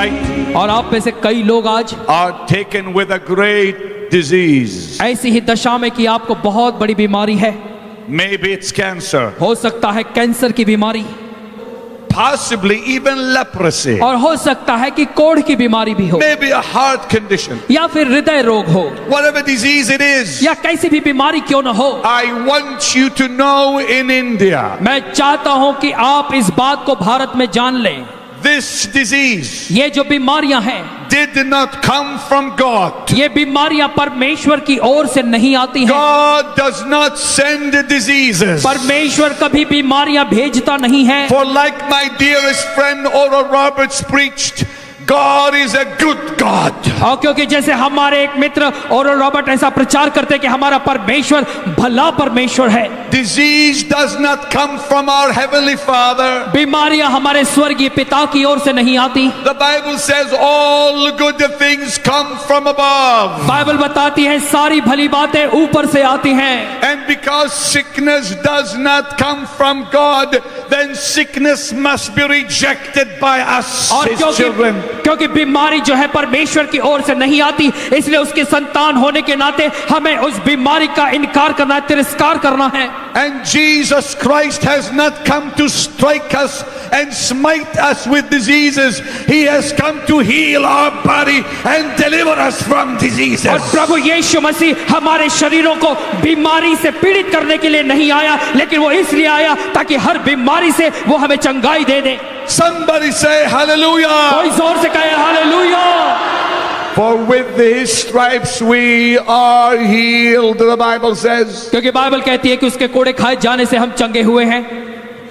tonight और आप में से कई लोग आज are taken with a great disease. ऐसी ही दशा में कि आपको बहुत बड़ी बीमारी है। Maybe it's cancer, हो सकता है कैंसर की बीमारी, possibly even leprosy, और हो सकता है कि कोढ़ की बीमारी भी हो, maybe a heart condition. या फिर हृदय रोग हो, Whatever disease it is, या कैसी भी बीमारी क्यों न हो। I want you to know in India, मैं चाहता हूं कि आप इस बात को भारत में जान लें, this disease ये जो बीमारियां हैं did not come from God. ये बीमारियां परमेश्वर की ओर से नहीं आती हैं। God does not send diseases. परमेश्वर कभी बीमारियां भेजता नहीं है। For like my dearest friend Oral Roberts preached, God is a good God. और क्योंकि जैसे हमारे एक मित्र और रॉबर्ट ऐसा प्रचार करते कि हमारा परमेश्वर भला परमेश्वर है। Disease does not come from our heavenly Father. बीमारियां हमारे स्वर्गीय पिता की ओर से नहीं आती। The Bible says all good things come from above. Bible बताती है सारी भली बातें ऊपर से आती हैं। And because sickness does not come from God, then sickness must be rejected by us, और His children. क्योंकि बीमारी जो है परमेश्वर की ओर से नहीं आती, इसलिए उसके संतान होने के नाते हमें उस बीमारी का इनकार करना है, तिरस्कार करना है। And Jesus Christ has not come to strike us and smite us with diseases. He has come to heal our body and deliver us from diseases. और प्रभु यीशु मसीह हमारे शरीरों को बीमारी से पीड़ित करने के लिए नहीं आया, लेकिन वो इसलिए आया ताकि हर बीमारी से वो हमें चंगाई दे दे। Somebody say hallelujah. कोई जोर से कहे hallelujah. For with His stripes we are healed, the Bible says. क्योंकि बाइबल कहती है कि उसके कोड़े खाए जाने से हम चंगे हुए हैं।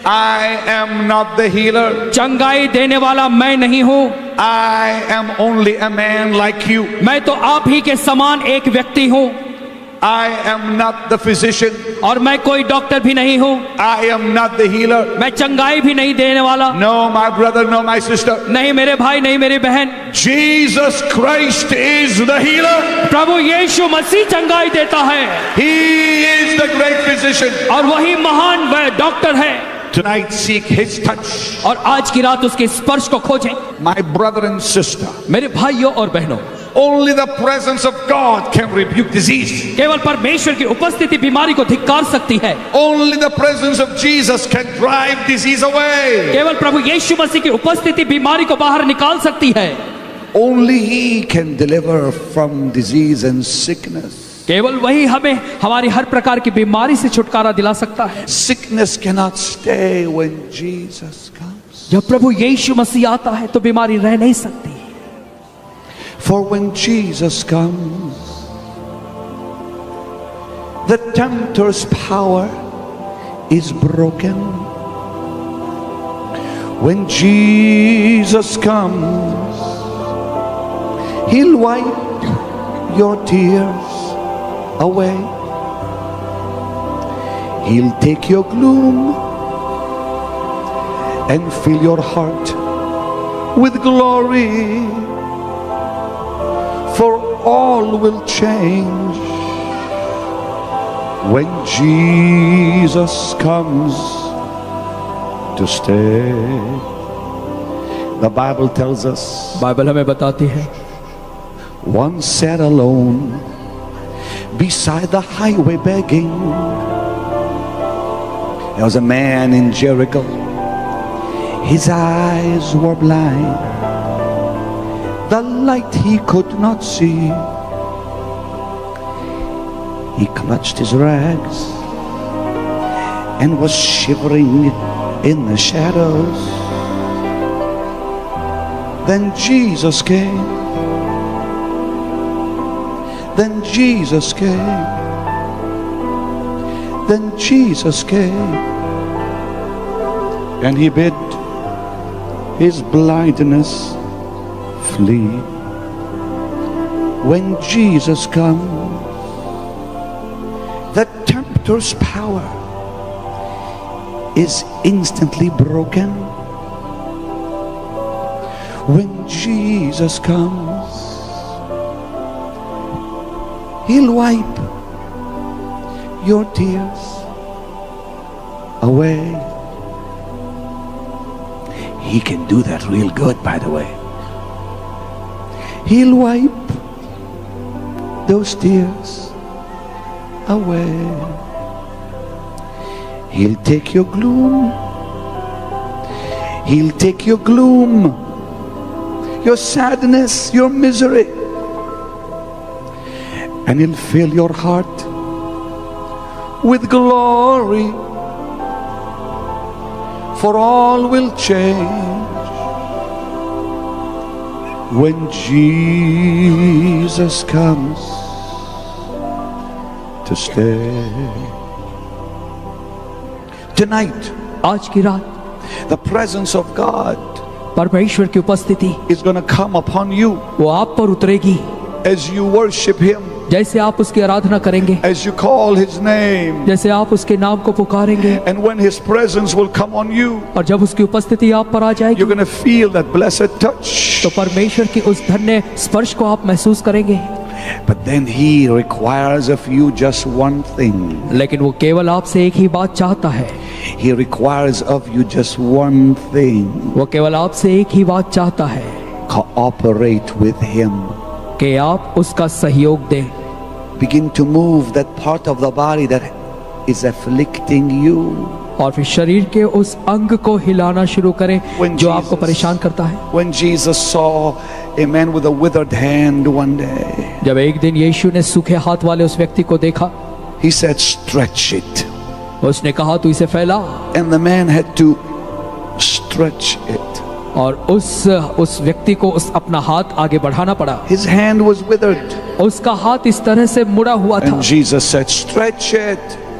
I am not the healer. चंगाई देने वाला मैं नहीं हूँ, I am only a man like you. मैं तो आप ही के समान एक व्यक्ति हूँ। I am not the physician. और मैं कोई डॉक्टर भी नहीं हूँ, I am not the healer. मैं चंगाई भी नहीं देने वाला। No, my brother, no, my sister. नहीं मेरे भाई, नहीं मेरी बहन, Jesus Christ is the healer. प्रभु यीशु मसीह चंगाई देता है। He is the great physician. और वही महान डॉक्टर है। Tonight seek His touch. और आज की रात उसके स्पर्श को खोजें। My brother and sister, मेरे भाइयों और बहनों, only the presence of God can rebuke disease. केवल परमेश्वर की उपस्थिति बीमारी को धिक्कार सकती है। Only the presence of Jesus can drive disease away. केवल प्रभु यीशु मसीह की उपस्थिति बीमारी को बाहर निकाल सकती है। Only He can deliver from disease and sickness. केवल वही हमें हमारी हर प्रकार की बीमारी से छुटकारा दिला सकता है। Sickness cannot stay when Jesus comes. जब प्रभु यीशु मसीह आता है तो बीमारी रह नहीं सकती। For when Jesus comes, the tempter's power is broken. When Jesus comes, He'll wipe your tears away. He'll take your gloom and fill your heart with glory. For all will change when Jesus comes to stay. The Bible tells us, Bible हमें बताती है, once sat alone beside the highway begging. There was a man in Jericho. His eyes were blind. The light he could not see. He clutched his rags and was shivering in the shadows. Then Jesus came. Then Jesus came. Then Jesus came. And He bid his blindness flee. When Jesus comes, the tempter's power is instantly broken. When Jesus comes, He'll wipe your tears away. He can do that real good, by the way. He'll wipe those tears away. He'll take your gloom. He'll take your gloom, your sadness, your misery, and He'll fill your heart with glory. For all will change when Jesus comes to stay. Tonight, आज की रात the presence of God परमेश्वर की उपस्थिति is going to come upon you वो आप पर उतरेगी। as you worship Him, जैसे आप उसकी आराधना करेंगे, as you call His name, जैसे आप उसके नाम को पुकारेंगे, and when His presence will come on you, और जब उसकी उपस्थिति आप पर आ जाएगी you're going to feel that blessed touch. तो परमेश्वर की उस धन्य स्पर्श को आप महसूस करेंगे। But then He requires of you just one thing. लेकिन वो केवल आपसे एक ही बात चाहता है। He requires of you just one thing. वो केवल आपसे एक ही बात चाहता है Cooperate with Him. कि आप उसका सहयोग दें। Begin to move that part of the body that is afflicting you. और फिर शरीर के उस अंग को हिलाना शुरू करें When जो आपको Jesus- परेशान करता है। When Jesus saw a man with a withered hand one day, जब एक दिन यीशु ने सूखे हाथ वाले उस व्यक्ति को देखा, He said, stretch it. उसने कहा तू इसे फैला, And the man had to stretch it. और उस व्यक्ति को उस अपना हाथ आगे बढ़ाना पड़ा। His hand was withered. उसका हाथ इस तरह से मुड़ा हुआ था। And Jesus said, stretch it.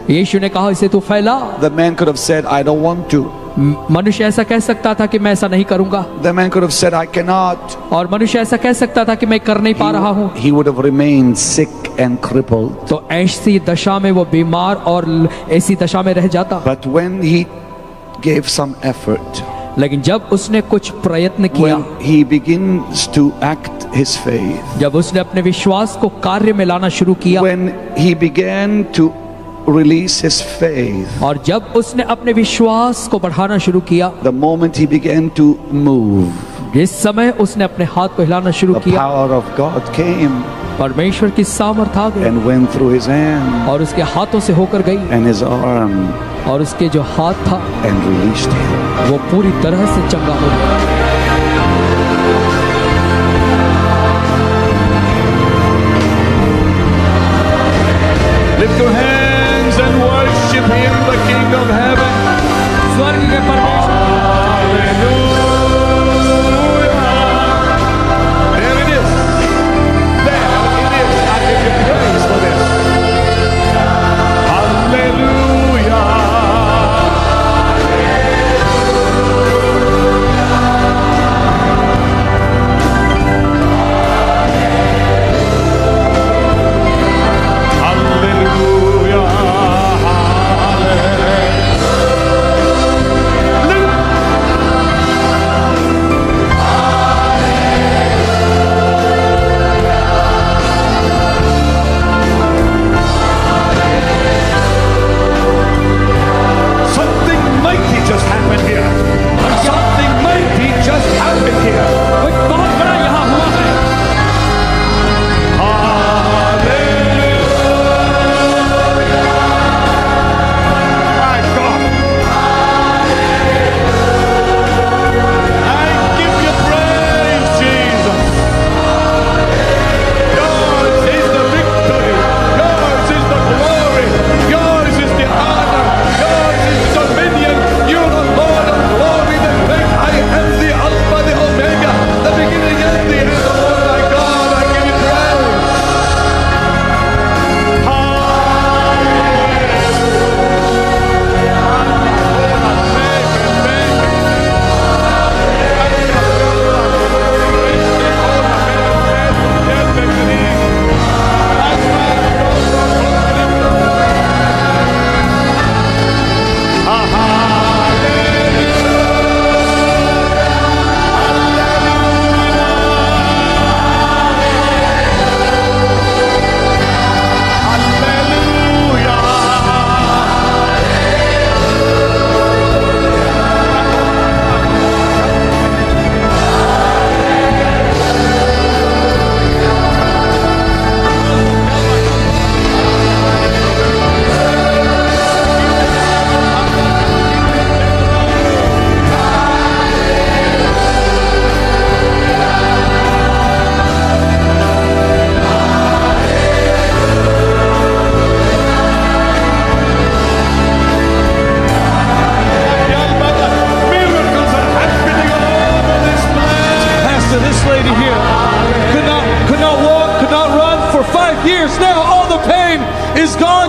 यीशु ने कहा इसे तू फैला। The man could have said, I don't want to. मनुष्य ऐसा कह सकता था कि मैं ऐसा नहीं करूंगा, The man could have said, I cannot. और मनुष्य ऐसा कह सकता था कि मैं कर नहीं पा रहा हूँ। He would have remained sick and crippled. तो ऐसी दशा में वो बीमार और ऐसी दशा में रह जाता। But when he gave some effort, लेकिन जब उसने कुछ प्रयत्न किया, when he begins to act his faith, जब उसने अपने विश्वास को कार्य में लाना शुरू किया, when he began to release his faith, और जब उसने अपने विश्वास को बढ़ाना शुरू किया, the moment he began to move, जिस समय उसने अपने हाथ को हिलाना शुरू the किया, power of God came परमेश्वर की सामर्थ आ गई and went through his hand और उसके हाथों से होकर गई, and his arm और उसके जो हाथ था and released him. वो पूरी तरह से चंगा हो गया। Lift your hands and worship him, the King of heaven. स्वर्ग के परमेश्वर, There it is. There it is. I give you praise for this. Hallelujah. Hallelujah. Hallelujah.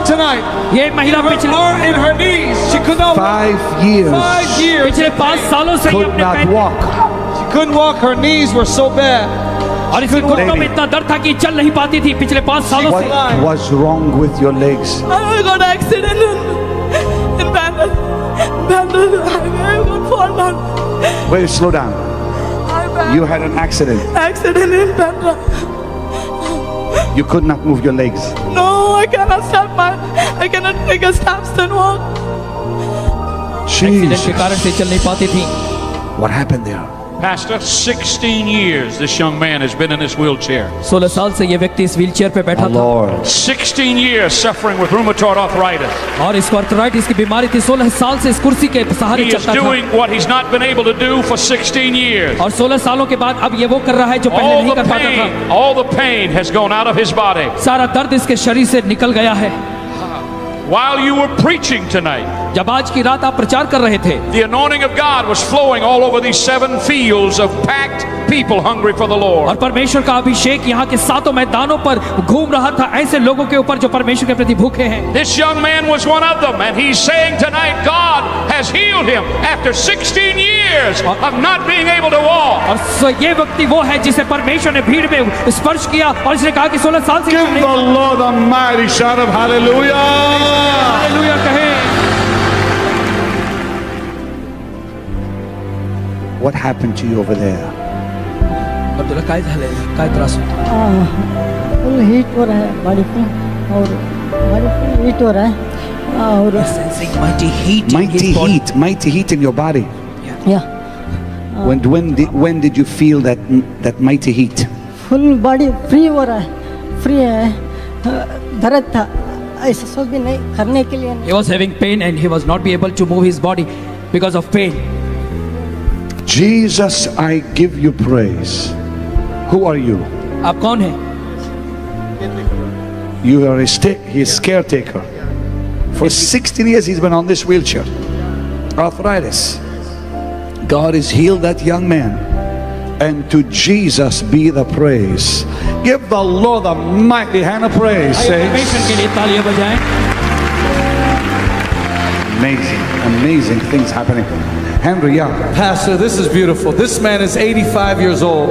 walk tonight. ये महिला Her पिछले arm in her knees. She could not walk. 5 years. 5 years. पिछले 5 सालों से ये Could अपने not पैर walk. She couldn't walk. Her knees were so bad. और इसके घुटनों में इतना दर्द था कि चल नहीं पाती थी पिछले 5 सालों से। What was wrong with your legs? I got accident in Bandar. I got fall down. Wait, slow down. You had an accident. Accident in Bandar. You could not move your legs. No, I cannot I cannot take a steps and walk. Accident के Jesus. कारण से चल नहीं पाती थी। What happened there? Pastor, 16 years this young man has been in this wheelchair. 16 साल से ये व्यक्ति इस व्हीलचेयर पे बैठा था Lord. 16 years suffering with rheumatoid arthritis. और इसको आर्थराइटिस की बीमारी थी। 16 साल से इस कुर्सी के सहारे He is चलता था doing what he's not been able to do for 16 years. और 16 सालों के बाद अब ये वो कर रहा है जो पहले नहीं कर पाता था। All the pain has gone out of his body. सारा दर्द इसके शरीर से निकल गया है। While you were preaching tonight, जब आज की रात आप प्रचार कर रहे थे, the anointing of God was flowing all over these 7 fields of packed people hungry for the और Lord. परमेश्वर का अभिषेक यहाँ के 7 मैदानों पर घूम रहा था ऐसे लोगों के ऊपर जो परमेश्वर के प्रति भूखे हैं। This young man was one of them, and he's saying tonight God has healed him after 16 years of not being able to walk. और ये व्यक्ति वो है जिसे परमेश्वर ने भीड़ में स्पर्श किया और इसने कहा कि 16 साल से Give the Lord a mighty shout of hallelujah. Hallelujah कहे। What happened to you over there? Abdullah काय झालंय? काय त्रास होतो? फुल हीट हो रहा है बॉडी पे और बॉडी फुल हीट हो रहा है और Sensing mighty heat in Mighty his body. heat, mighty heat in your body. या When did you feel that mighty heat? Full body free हो रहा है, फ्री है, दर्द था ऐसा सब भी नहीं करने के लिए नहीं। He was having pain and he was not be able to move his body because of pain. Jesus, I give you praise. Who are you? आप कौन हैं? You are his caretaker. For 16 years he's been on this wheelchair. Arthritis. God has healed that young man. And to Jesus be the praise. Give the Lord a mighty hand of praise. आइए Saints. परमेश्वर के लिए तालियां बजाएं। Amazing things happening. Henry, yeah. Pastor, this is beautiful. This man is 85 years old.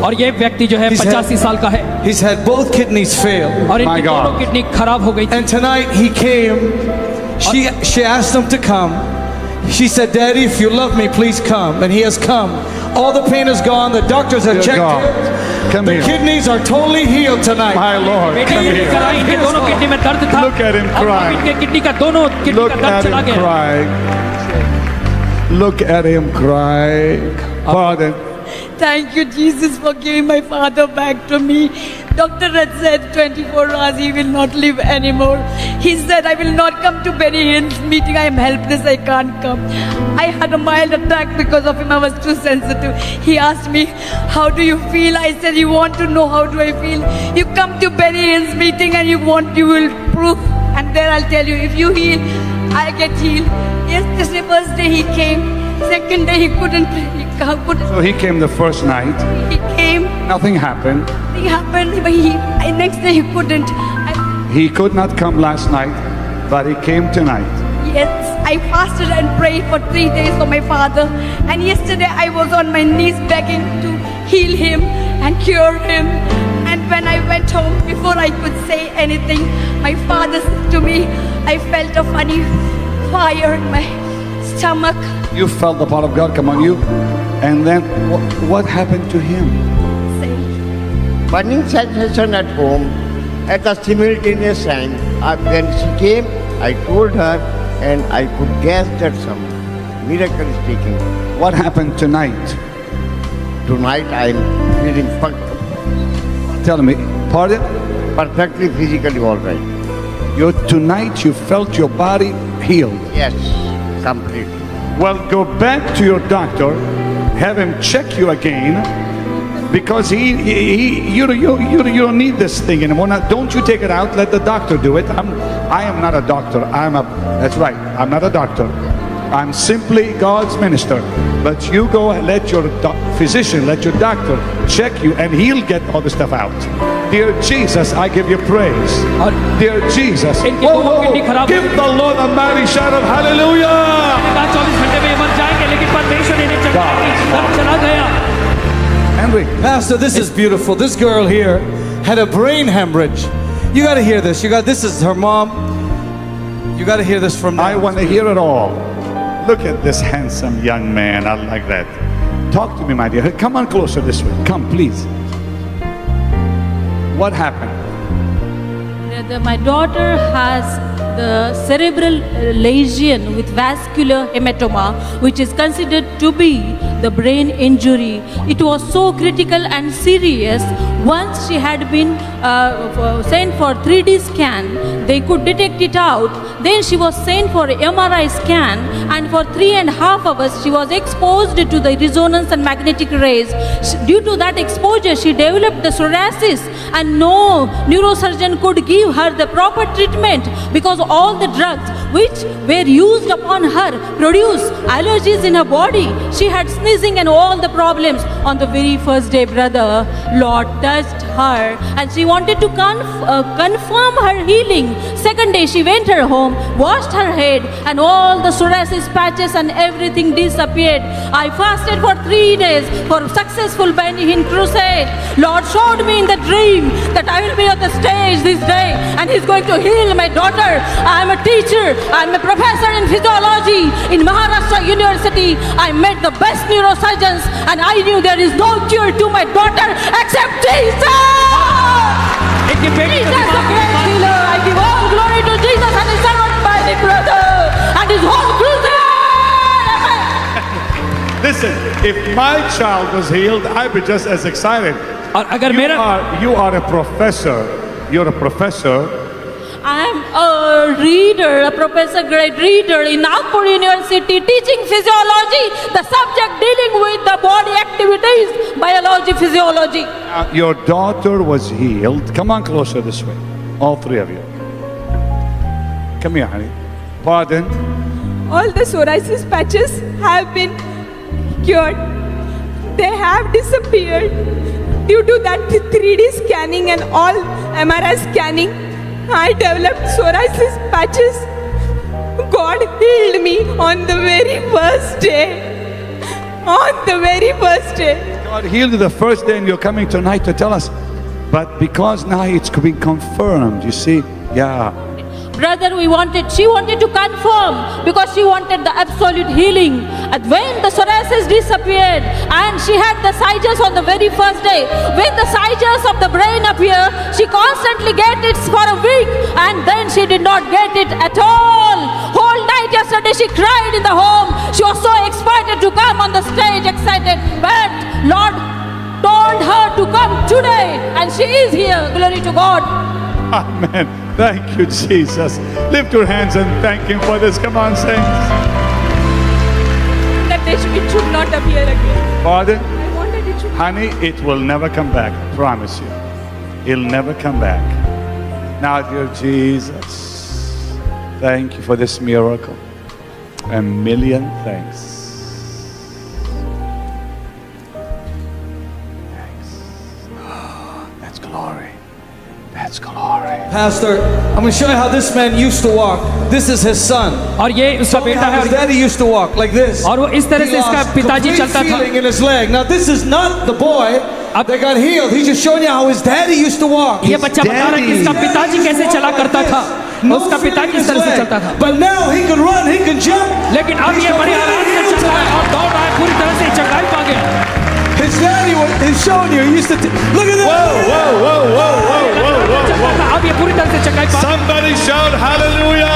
और ये व्यक्ति जो है He's had- 85 साल का है He's had both kidneys fail. और My इनकी God. दोनों किडनी खराब हो गई थी। And tonight he came. She asked him to come. She said, Daddy, if you love me, please come. And he has come. All the pain is gone. The doctors have Dear checked God, it. come The here. kidneys are totally healed tonight. My Lord, बेटी come ये here. कराई, इनके दोनों kidney में दर्द था। Look at him अब crying. इनके किडनी का दोनों किडनी Look का दर्द at चला him गया। crying. Look at him crying. Pardon. Thank you, Jesus, for giving my father back to me. Doctor had said 24 hours he will not live anymore. He said, I will not come to Benny Hinn's meeting. I am helpless. I can't come. I had a mild attack because of him. I was too sensitive. He asked me, how do you feel? I said, you want to know how do I feel? You come to Benny Hinn's meeting and you will prove. And there I'll tell you, if you heal, I get healed. Yesterday, first day he came. Second day he couldn't. So he came the first night. He came. Nothing happened. It happened, but next day he couldn't. He could not come last night, but he came tonight. Yes, I fasted and prayed for 3 days for my father. And yesterday I was on my knees begging to heal him and cure him. And when I went home, before I could say anything, my father said to me, I felt a funny fire in my stomach. You felt the power of God come on you. And then what happened to him? Burning sensation at home at the simultaneous time. When she came, I told her and I could guess that some miracle is taking. What happened tonight? Tonight I am feeling Tell me. Pardon? perfectly physically all right. Tonight you felt your body healed. Yes, completely. Well, go back to your doctor, have him check you again, because you don't need this thing anymore. Now, don't you take it out. Let the doctor do it. I am not a doctor. That's right. I'm not a doctor. I'm simply God's minister. But you go and let your physician, let your doctor check you, and he'll get all the stuff out. Dear Jesus, I give you praise. Dear Jesus, इनकी दोनों kidney खराब give the Lord a mighty shout of hallelujah. 24 घंटे में ये मर जाएंगे, लेकिन परमेश्वर इन्हें चला गया. Henry, Pastor, this is beautiful. This girl here had a brain hemorrhage. You got to hear this. This is her mom. You got to hear this from I them. want to hear it all. Look at this handsome young man. I like that. Talk to me, my dear. Come on closer this way. Come, please. What happened? My daughter has the cerebral lesion with vascular hematoma, which is considered to be the brain injury. It was so critical and serious. Once she had been sent for 3D scan, they could detect it out. Then she was sent for MRI scan, and for 3.5 hours she was exposed to the resonance and magnetic rays. Due to that exposure, she developed the psoriasis, and no neurosurgeon could give her the proper treatment because all the drugs which were used upon her produced allergies in her body. She had sneezing and all the problems. On the very first day, brother, Lord touched her, and she wanted to confirm her healing. Second day, she went her home, washed her head, and all the psoriasis patches and everything disappeared. I fasted for 3 days for successful Benny Hinn crusade. Lord showed me in the dream that I will be on the stage this day, and He's going to heal my daughter. I am a teacher. I am a professor in physiology in Maharashtra University. I met the best neurosurgeons, and I knew there is no cure to my daughter except Jesus. इनकी बेटी Jesus, the great healer. I give all glory to Jesus and His servant, my brother, and His whole crusade. Amen. Listen, if my child was healed, I'd be just as excited. और अगर मेरा You are a professor. You're a professor. I am a reader, a professor grade reader in Nagpur University teaching physiology, the subject dealing with the body activities, biology, physiology. Your daughter was healed. Come on closer this way. All three of you. Come here, honey. Pardon. All the psoriasis patches have been cured. They have disappeared due to that 3D scanning and all MRI scanning. I developed psoriasis patches. God healed me on the very first day. On the very first day. God healed you the first day and you're coming tonight to tell us. But because now it's been confirmed, you see, yeah. Brother, she wanted to confirm because she wanted the absolute healing. And when the psoriasis disappeared and she had the seizures on the very first day, when the seizures of the brain appear, she constantly get it for a week, and then she did not get it at all. Whole night yesterday she cried in the home. She was so excited to come on the stage, excited. But Lord told her to come today, and she is here. Glory to God. Amen. Thank you, Jesus. Lift your hands and thank Him for this. Come on, saints. That it should not appear again. Pardon? I wanted it should. Honey, it will never come back. I promise you. It'll never come back. Now, dear Jesus, thank you for this miracle. A million thanks. That's glory. That's glory. Pastor, I'm going to show you how this man used to walk. This is his son. और ये उसका Show me बेटा how है his daddy used to walk like this. और वो इस तरह He से इसका lost पिताजी complete चलता था. feeling in his leg. Now this is not the boy अब- that got healed. He's just showing you how his daddy used to walk. ये बच्चा बता रहा है कि इसका पिताजी कैसे चला करता था. No उसका feeling पिताजी in इस his तरह से leg. चलता था. But now he can run, he can jump. लेकिन अब ये बड़े आराम से चल रहा है और दौड़ रहा है, पूरी तरह से चंगाई पा गया. His daddy is showing you. He used to look at this. चलता था, अब ये पूरी तरह से चंगाई पा. Somebody shout hallelujah!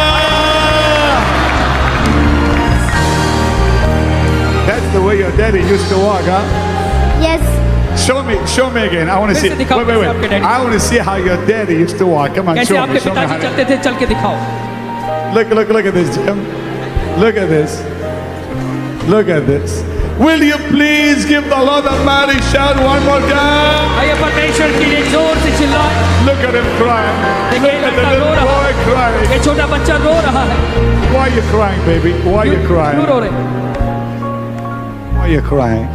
That's the way your daddy used to walk, huh? Yes. Show me again. I want to see. कैसे दिखाओ कैसे आपके Wait. daddy? I want to see how your daddy used to walk. Come on, कैसे show me. आपके Show me. पिताजी honey. चलते थे, चल के दिखाओ. Look at this, Jim. Look at this. Look at this. Will you please give the Lord a mighty shout one more time? आइए परमेश्वर के लिए जोर से चिल्लाएं। Look at him crying. देखिए Look at the लड़का रो little रहा boy है। crying. ये छोटा बच्चा रो रहा है। Why are you crying, baby? Why are you crying? क्यों रो रहे? Why are you crying?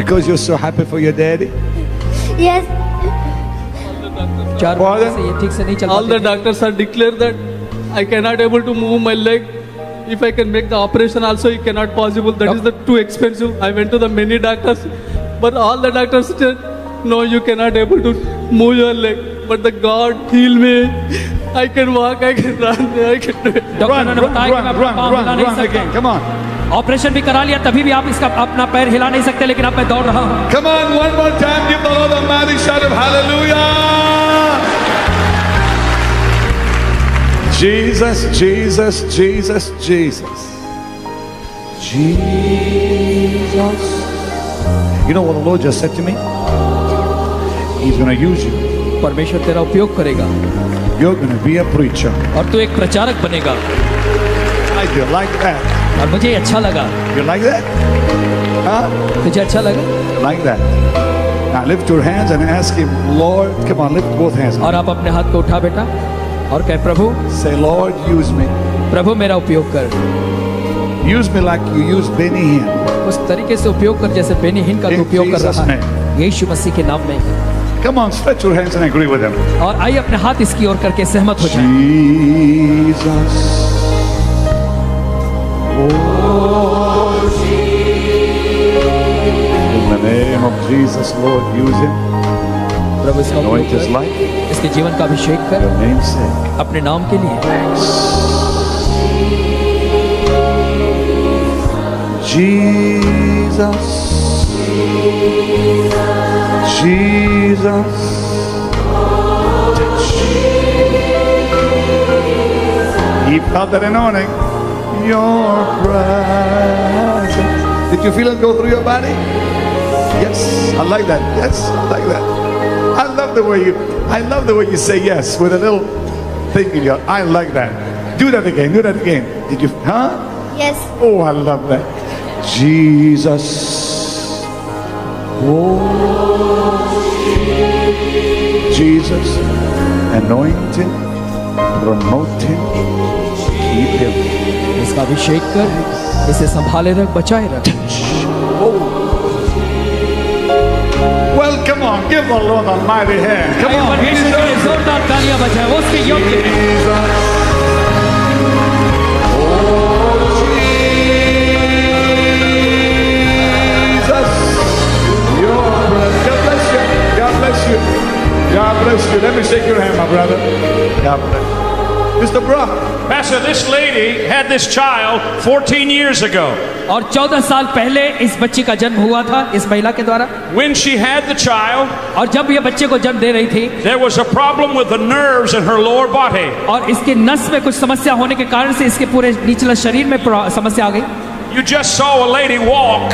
Because you're so happy for your daddy? Yes. 4 Pardon? से ये ठीक से नहीं चल All the पाते। doctors are declared that I cannot able to move my leg. If I can make the operation also, it cannot possible. That is the too expensive. I went to the many doctors, but all the doctors said, no, you cannot able to move your leg. But the God heal me. I can walk, I can run, I can do it. Doctor ने बताया कि मैं अपना पाँव हिला नहीं सकता। again. Come on. Operation भी करा लिया तभी भी आप इसका अपना पैर हिला नहीं सकते, लेकिन अब मैं दौड़ रहा हूँ। Come on, one more time. Give the Lord a mighty shout of hallelujah. Jesus, Jesus, Jesus, Jesus. Jesus. You know what the Lord just said to me? He's going to use you. परमेश्वर तेरा उपयोग करेगा You're going to be a preacher. और तू एक प्रचारक बनेगा। I do like that. और मुझे ये अच्छा लगा। You like that? Huh? तुझे अच्छा लगा? Like that. Now lift your hands and ask him, Lord, come on, lift both hands. और आप अपने हाथ को उठा बेटा और कह प्रभु, Say, Lord, use me. प्रभु मेरा उपयोग कर। Use me like you use Benny Hinn. उस तरीके से उपयोग कर जैसे बेनी हिन का तू In उपयोग कर Jesus' रहा है। यीशु मसीह के नाम में। Come on, stretch your hands and agree with him. और आइए अपने हाथ इसकी ओर करके सहमत हो जाएं। Jesus. Oh, in the name of Jesus, Lord, use him. प्रभु इसका उपयोग Anoint his कर, life. इसके जीवन का अभिषेक कर Your name's sake. अपने नाम के लिए। Jesus. Jesus. He felt that anointing. Your presence. Did you feel it go through your body? Yes, I like that. Yes, I like that. I love the way you say yes with a little thing in your. I like that. Do that again. Do that again. Did you? Huh? Yes. Oh, I love that. Jesus. Oh, Jesus. Anoint him. Promote him. Keep him. इसका अभिषेक कर, इसे संभाले रख, बचाए रख। Well, come on. Give the Lord a mighty hand. Come आइए on. परमेश्वर के लिए Jesus. जोरदार तालियां बजाएं, वो उसके योग्य है। Jesus. Oh, Jesus. Your breath. God bless you. God bless you. God bless you. Let me shake your hand, my brother. God bless you. Mr. Brock. Pastor, this lady had this child 14 years ago. और 14 साल पहले इस बच्ची का जन्म हुआ था इस महिला के द्वारा। When she had the child, और जब ये बच्चे को जन्म दे रही थी there was a problem with the nerves in her lower body. और इसके नस में कुछ समस्या होने के कारण से इसके पूरे निचले शरीर में समस्या आ गई। You just saw a lady walk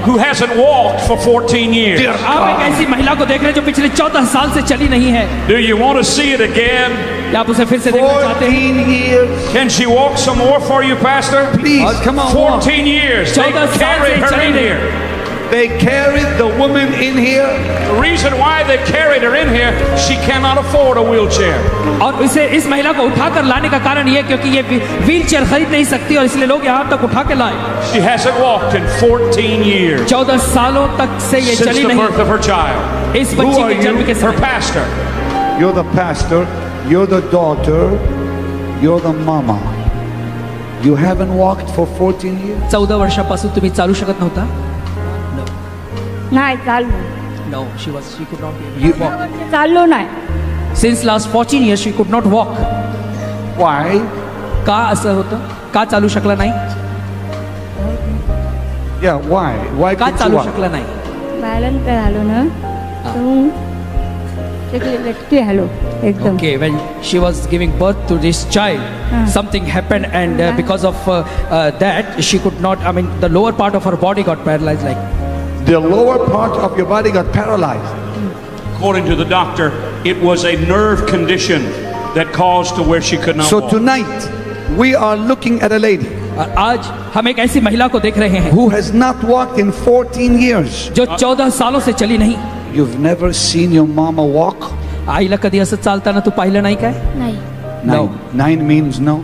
who hasn't walked for 14 years. आप एक ऐसी महिला को देख रहे हैं जो पिछले 14 साल से चली नहीं है। Do you want to see it again? क्या आप उसे फिर से देखना चाहते हैं? 14 years. Can she walk some more for you, Pastor? Please, come on. walk. 14 years. They 14 साल carried से her चली in नहीं। here. They carried the woman in here. The reason why they carried her in here, she cannot afford a wheelchair. और इसे इस महिला को उठाकर लाने का कारण ये क्योंकि ये व्हील चेयर खरीद नहीं सकती और इसलिए लोग यहाँ तक उठा के लाए। She hasn't walked in 14 years 14 सालों तक से ये since चली the नहीं। birth of her child. इस बच्ची are के जन्म you? के Her समय pastor. You're the pastor. You're the daughter. You're the mama. You haven't walked for 14 years. 14 वर्षापासून तुम्ही चालू शकत नव्हता? नाही चाललो No, she could not You- walk. चाललो नाही Since last 14 years she could not walk. Why? का असं होतं? का चालू शकला नाही? Yeah, why? Why का couldn't you चालू walk? शकला नाही? बॅलन्स झालो ना एकटी झालो एकदम Okay, when she was giving birth to this child, something happened, and because of that, she could not. I mean, the lower part of her body got paralyzed. Like, The lower part of your body got paralyzed. According to the doctor, it was a nerve condition that caused to where she could not So walk. tonight, we are looking at a lady और आज हम एक ऐसी महिला को देख रहे हैं who has not walked in 14 years. जो 14 सालों से चली नहीं. You've never seen your mama walk? आईला कधी असं चालताना तू पाहिलं नाही काय? नाही. No. Nine means no.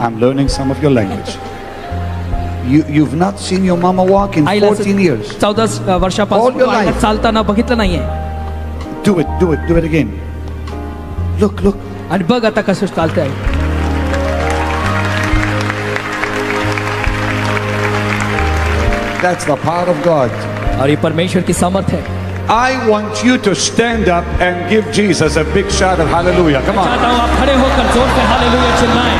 I'm learning some of your language. You've not seen your mama walk in आईला 14 years. 14 All वर्षापासून your आईला life. चालताना बघितलं नाहीये. Do it again. Look. आणि बघ आता कसं चालतंय. That's the power of God. और ये परमेश्वर की सामर्थ है. I want you to stand up and give Jesus a big shout of hallelujah. Come on. चाहता हूँ आप खड़े होकर जोर से hallelujah चिल्लाएं.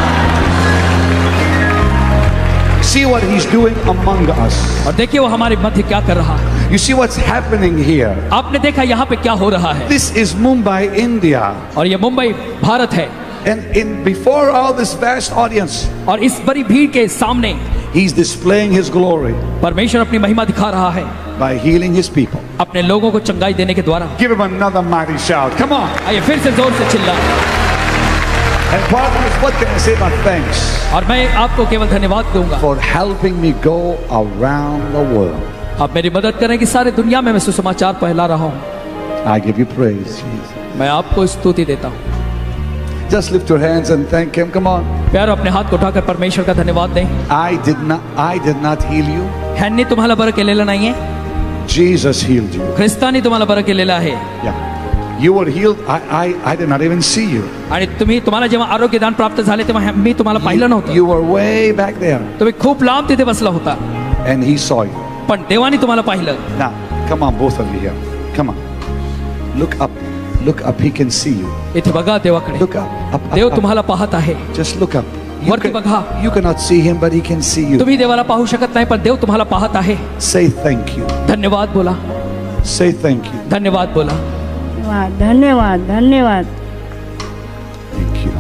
See what he's doing among us. और देखिए वो हमारे मध्य क्या कर रहा है. You see what's happening here. आपने देखा यहाँ पे क्या हो रहा है. This is Mumbai, India. और ये मुंबई भारत है. And before all this vast audience, और इस बड़ी भीड़ के सामने he's displaying his glory परमेश्वर अपनी महिमा दिखा रहा है by healing his people. अपने लोगों को चंगाई देने के द्वारा. Give him another mighty shout. Come on. आइए फिर से जोर से चिल्लाएं. And partners, what can I say but thanks और मैं आपको केवल धन्यवाद दूंगा for helping me go around the world. आप मेरी मदद करें कि सारी दुनिया में मैं सुसमाचार फैला रहा हूँ. I give you praise, Jesus. मैं आपको स्तुति देता हूँ. Just lift your hands and thank him. Come on. प्यारो अपने हात को उठाकर परमेश्वर का धन्यवाद दें. I did not heal you. ह्यांनी तुम्हाला बरं केलेलं नाहीये. Jesus healed you. ख्रिस्तानी तुम्हाला बरं केलेलं आहे. Yeah. You were healed. I did not even see you. आणि तुम्हाला जेव्हा आरोग्यदान प्राप्त झाले तेव्हा मी तुम्हाला पाहिलं नव्हतं. You were way back there. तुम्ही खूप लांब तिथे बसला होता. And he saw you. पण देवाने तुम्हाला पाहिलं. Now, come on, both of you here. Come on. Look up. Look up. He can see you. इथे बघा देवाकडे. Look up. Up. देव तुम्हाला पाहत आहे. Just look up. वरती बघा. You cannot see him, but he can see you. तुम्ही देवाला पाहू शकत नाही पण देव तुम्हाला पाहत आहे. Say thank you. धन्यवाद बोला. Say thank you. धन्यवाद बोला. धन्यवाद. Thank you.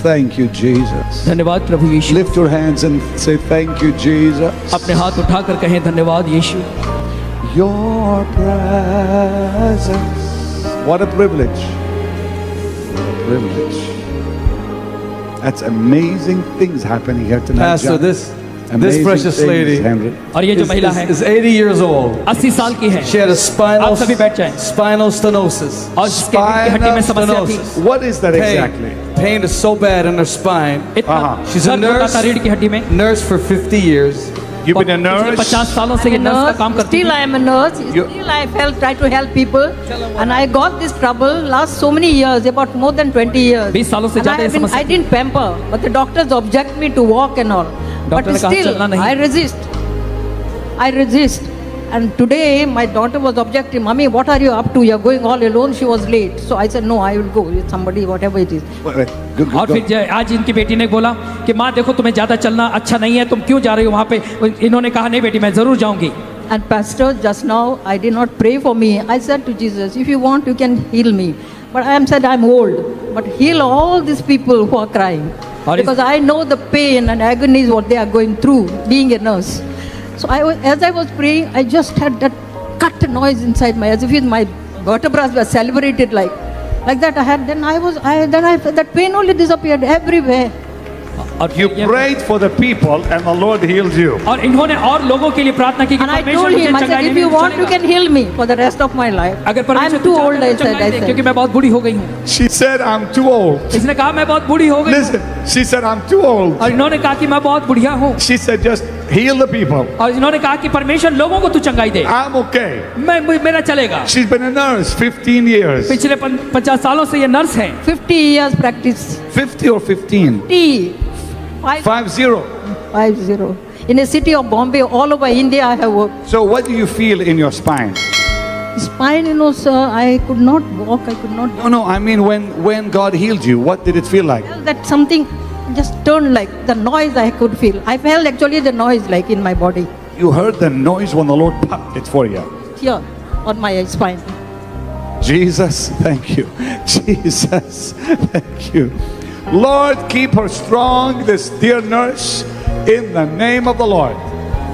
Thank you, Jesus. धन्यवाद प्रभु यीशु. Lift your hands and say thank you, Jesus. अपने हाथ उठाकर कहें धन्यवाद यीशु. Your presence. What a privilege. What a privilege. That's amazing things happening here tonight. Pastor, John. this Amazing precious things, lady Henry. और ये जो महिला है is 80 years old. 80 साल की है. She had a आप सभी बैठ जाएं. spinal stenosis. और जिसके रीढ़ की हड्डी में समस्या थी. stenosis. What is that exactly? Pain is so bad in her spine. इतना She's a दर्द होता nurse. था रीढ़ की हड्डी में. Nurse for 50 years. You've been a पिछले nurse. 50 सालों से ये नर्स का काम करती Still थी. I am a nurse. You- Still I try to help people. And I got this trouble last so many years, about more than 20 years. 20 सालों से And ज्यादा ये समस्या I didn't pamper, but the doctors object me to walk and all. Doctor But ने कहा still, चलना नहीं. I resist. And today my daughter was objecting, Mommy, what are you up to? You're going all alone. She was late. So I said, no, I will go with somebody, whatever it is. Wait. Good, और फिर आज इनकी बेटी ने बोला कि माँ देखो तुम्हें ज्यादा चलना अच्छा नहीं है, तुम क्यों जा रही हो वहाँ पे. इन्होंने कहा नहीं बेटी मैं जरूर जाऊंगी. And Pastor, just now I did not pray for me. I said to Jesus, if you want, you can heal me. But I am said I'm old. But heal all these people who are crying. Because I know the pain and agonies what they are going through being a nurse. So as I was praying, I just had that cut noise inside my, as if my vertebrae were celebrated like that. I had. Then that pain only disappeared everywhere. और You prayed for the people and the Lord healed you. और इन्होंने और लोगों के लिए प्रार्थना की कि And I परमेश्वर told मुझे him, I said, चंगाई if देने you में want, you चलेगा. can heal me for the rest of my life. अगर परमेश्वर I'm too चाहता old, है I तो said. चंगाई दे, क्योंकि मैं बहुत बूढ़ी हो गई हूँ. She said, I'm too old. इसने कहा मैं बहुत बूढ़ी हो गई हूँ. Listen, she said, I'm too old. और इन्होंने कहा कि मैं बहुत बुढ़िया हूँ. She said, just heal the people. और इन्होंने कहा कि परमेश्वर लोगों को तू चंगाई दे. I'm okay. मेरा चलेगा. She's been a nurse 15 years. पिछले 50 सालों से ये नर्स है. 50 years practice. 50 or 15? 50. 50. 50. In a city of Bombay, all over India I have worked. So what do you feel in your spine? Spine, sir, I could not walk, I could not. No, I mean when God healed you, what did it feel like? That something just turned like the noise I could feel. I felt actually the noise like in my body, You heard the noise when the Lord popped it for you. here on my spine. Jesus, thank you. Jesus, thank you. Lord, keep her strong, this dear nurse, in the name of the Lord.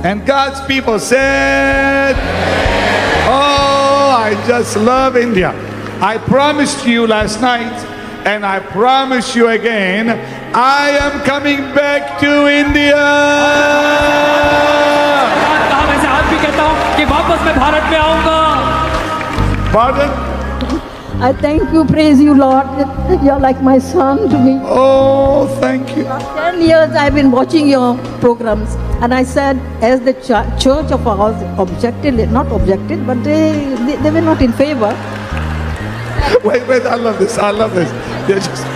And God's people said, oh, I just love India. I promised you last night, and I promise you again, I am coming back to India. कहा वैसे आज भी कहता हूँ कि वापस मैं भारत में आऊंगा. Pardon? I thank you, praise you, Lord. You're like my son to me. Oh, thank you. 10 years I've been watching your programs, and I said, as the church of ours not objected, but they were not in favor. Wait, I love this.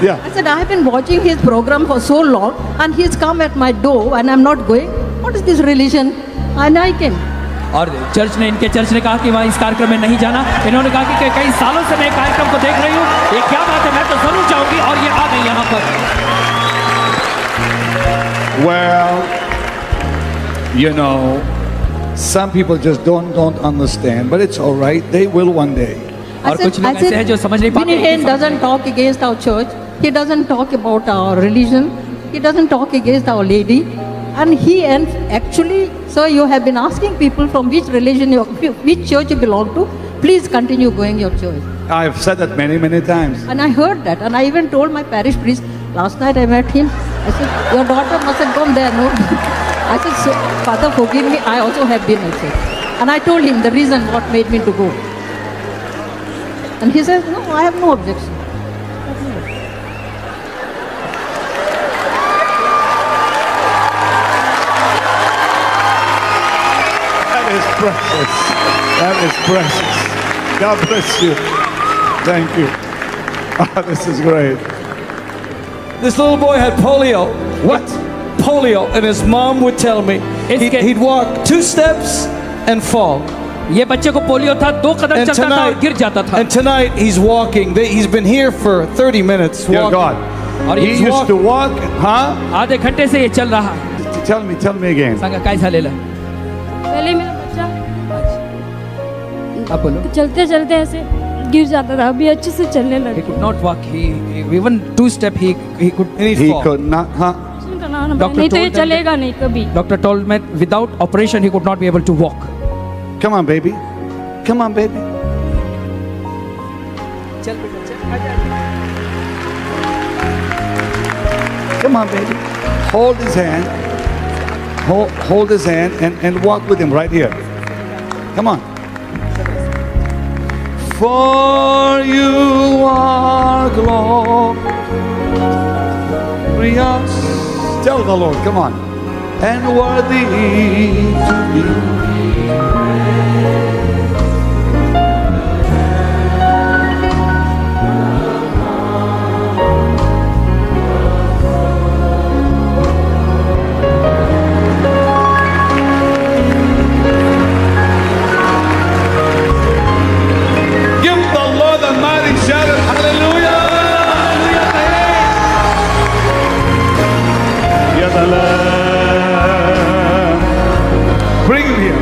Yeah. I said, I've been watching his program for so long, and he's come at my door, and I'm not going. What is this religion? And I came. और church ने कहा कि वहाँ इस कार्यक्रम में नहीं जाना. इन्होंने कहा कि कई सालों से मैं कार्यक्रम को देख रही हूँ. ये क्या बात है, मैं तो जरूर जाऊंगी. और ये आ गई यहाँ पर. Well, you know, some people just don't understand, but it's all right. They will one day. और कुछ लोग ऐसे हैं जो समझ नहीं पाते. Vinny Hinn doesn't talk against our church. He doesn't talk about our religion. He doesn't talk against our lady. And actually, sir, you have been asking people from which religion, which church you belong to. Please continue going your church. I've said that many times. And I heard that. And I even told my parish priest, last night I met him. I said, your daughter mustn't come there, no? I said, so, Father, forgive me. I also have been, I said. And I told him the reason what made me to go. And he says, no, I have no objection. That is precious. God bless you. Thank you. Oh, this is great. This little boy had polio. What? Polio. And his mom would tell me he'd walk 2 steps and fall. ये बच्चे को polio था, 2 कदम चलता था और गिर जाता था. And tonight he's walking. He's been here for 30 minutes Dear walking. God. He used to walk, huh? आधे घंटे से ये चल रहा. Tell me again. सांगा काय झालेलं? पहले मेरा बच्चा आप बोलो. चलते चलते ऐसे गिर जाता था, अभी अच्छे से चलने He लगा. could not walk. He even 2 step he could fall. Could not, huh? Doctor नहीं तो ये told them चलेगा नहीं कभी. Doctor told me without operation he could not be able to walk. Come on, baby. Come on, baby. Come on, baby. Hold his hand. Hold his hand and walk with him right here. Come on. For you are glorious. Tell the Lord, come on. And worthy to be.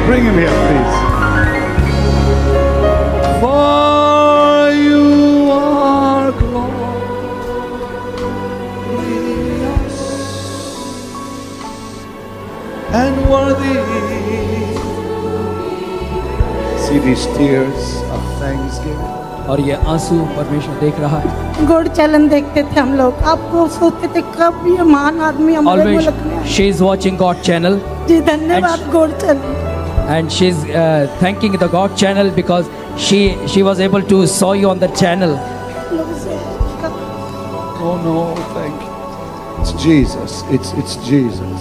Bring him here, please. For you are glorious and worthy. See these tears of thanksgiving. और ये आंसू परमेश्वर देख रहा है. God channel देखते थे हम लोग. आपको सोचते थे कब ये महान आदमी हमारे मुल्क में आए. She is watching God channel. जी धन्यवाद God channel. And she's thanking the God channel because she was able to saw you on the channel. Oh no, thank you. It's Jesus. It's Jesus.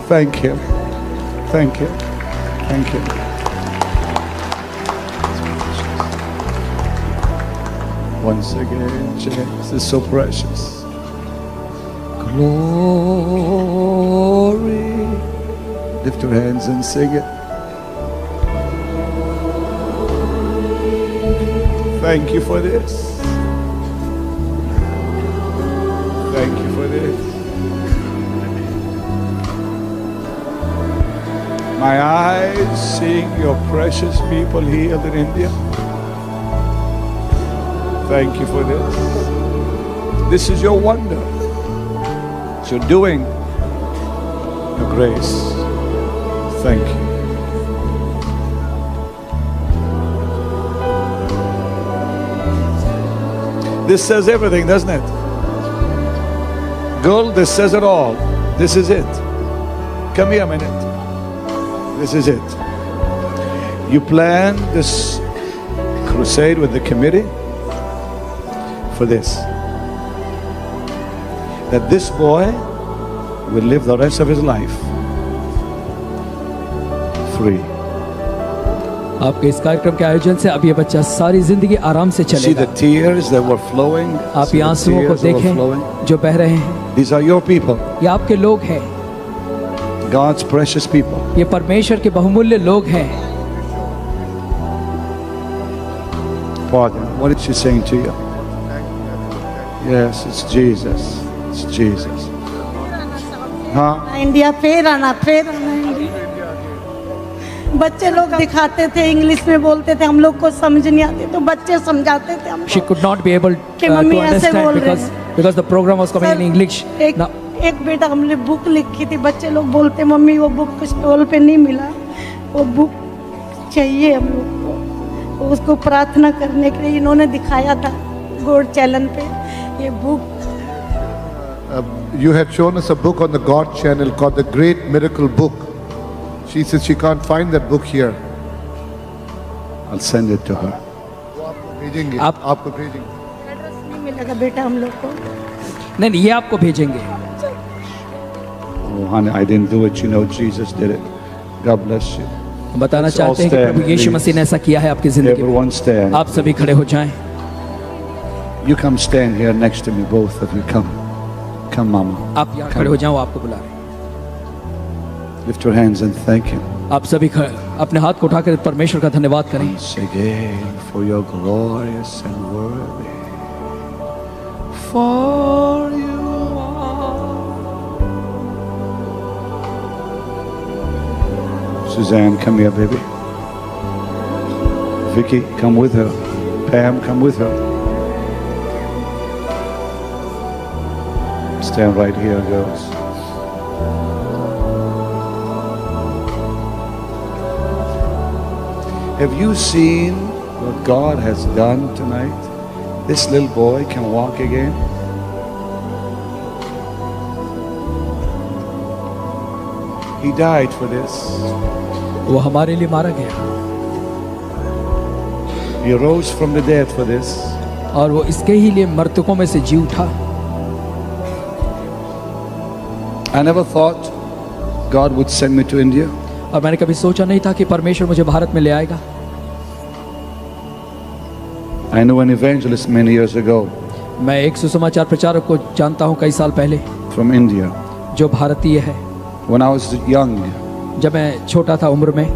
Thank him. Thank him. Thank him. Once again, this is so precious. Glory. Lift your hands and sing it. Thank you for this. Thank you for this. My eyes seeing your precious people healed in India. Thank you for this. This is your wonder. It's your doing, your grace. Thank you. This says everything, doesn't it? Girl, this says it all. This is it. Come here a minute. This is it. You planned this crusade with the committee for this. That this boy will live the rest of his life free. आपके इस कार्यक्रम के आयोजन से अब ये बच्चा सारी जिंदगी आराम से See चलेगा। the tears that were flowing. आप See ये the आंसुओं को tears that were देखें flowing. जो बह रहे हैं। These are your people, ये आपके लोग हैं, God's precious people. ये परमेश्वर के बहुमूल्य लोग हैं। Pardon, what is she saying to you? Yes, it's Jesus. It's Jesus. हाँ, इंडिया फिर आना इंडिया। बच्चे लोग दिखाते थे, इंग्लिश में बोलते थे, हम लोग को समझ नहीं आती, तो बच्चे समझाते थे हमको। She could not be able कि to मम्मी ऐसे understand बोल रहे हैं। because the program was coming in English. Now, एक बेटा हमने बुक लिखी थी, बच्चे लोग बोलते मम्मी वो बुक स्टॉल पे नहीं मिला, वो बुक चाहिए हम लोग को। तो उसको प्रार्थना करने के लिए इन्होंने दिखाया था गोल्ड चैनल पे ये book. You had shown us a book on the God channel called The Great Miracle Book. She says she can't find that book here. I'll send it to her. भेजेंगे, आपको भेजेंगे। Address नहीं मिलेगा बेटा हम लोग को। नहीं ये आपको भेजेंगे। Oh, honey, I didn't do it. You know, Jesus did it. God bless you. बताना Let's all चाहते हैं कि stand, प्रभु यीशु please. मसीह ने ऐसा किया है आपकी जिंदगी में। Everyone stand. आप सभी खड़े हो जाएं। You come stand here next to me, both of you. Come. Come, Mama. आप यहाँ खड़े हो जाओ, आपको बुला रहे हैं। Lift your hands and thank Him. आप सभी अपने हाथ को उठाकर परमेश्वर का धन्यवाद करें। Once again, for your glorious and worthy. For you are. Suzanne, come here, baby. Vicky, come with her. Pam, come with her. Stand right here, girls. Have you seen what God has done tonight? This little boy can walk again. He died for this. वो हमारे लिए मारा गया He rose from the dead for this. और वो इसके ही लिए मृतकों में से जी उठा। I never thought God would send me to India. और मैंने कभी सोचा नहीं था कि परमेश्वर मुझे भारत में ले आएगा। I knew an evangelist many years ago मैं एक सुसमाचार प्रचारक को जानता हूँ कई साल पहले, from India. जो भारतीय है। When I was young, जब मैं छोटा था उम्र में,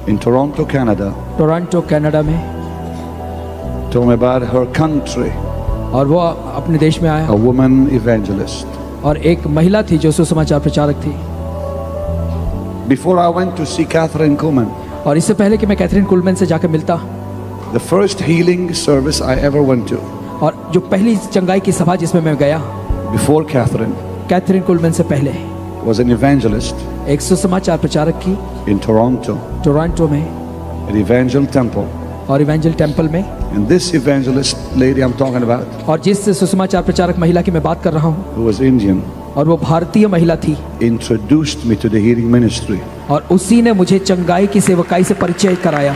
in Toronto, Canada, Toronto Canada में, told me about her country, और वो अपने देश में आया a woman evangelist. और एक महिला थी जो सुसमाचार प्रचारक थी। Before I went to see Catherine Kuhlman, और इससे पहले कि मैं कैथरीन कुलमैन से जाकर मिलता, the first healing service I ever went to, और जो पहली चंगाई की सभा जिसमें मैं गया, before Catherine, कैथरीन कुलमैन से पहले, was an evangelist एक सुसमाचार प्रचारक की in Toronto, टोरंटो में at Evangel Temple. और इवेंजल टेम्पल में। And this evangelist lady I'm talking about, और जिस सुसमाचार प्रचारक महिला की मैं बात कर रहा हूँ, who was Indian, और वो भारतीय महिला थी, introduced me to the healing ministry. और उसी ने मुझे चंगाई की सेवकाई से परिचय कराया।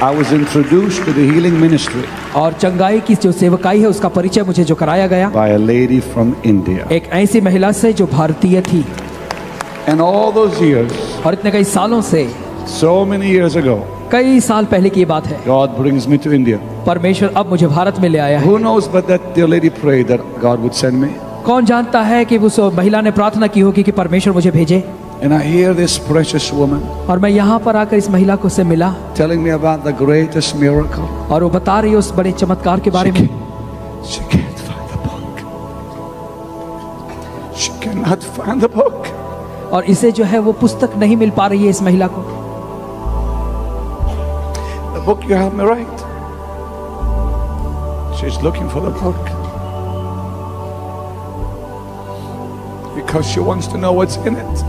I was introduced to the healing ministry और चंगाई की जो सेवकाई है उसका परिचय मुझे जो कराया गया by a lady from India. एक ऐसी महिला से जो भारतीय थी। And all those years, और इतने कई सालों से, so many years ago, कई साल पहले की ये बात है, God brings me to India. परमेश्वर अब मुझे भारत में ले आया है। Who knows but that dear lady prayed that God would send me? कौन जानता है कि उस महिला ने प्रार्थना की होगी कि परमेश्वर मुझे भेजे। And I hear this precious woman और मैं यहाँ पर आकर इस महिला को से मिला, telling me about the greatest miracle. और वो बता रही है उस बड़े चमत्कार के बारे में। She can't find the book. She cannot find the book. और इसे जो है वो पुस्तक नहीं मिल पा रही है इस महिला को। The book you have me write. She's looking for the book. Because she wants to know what's in it.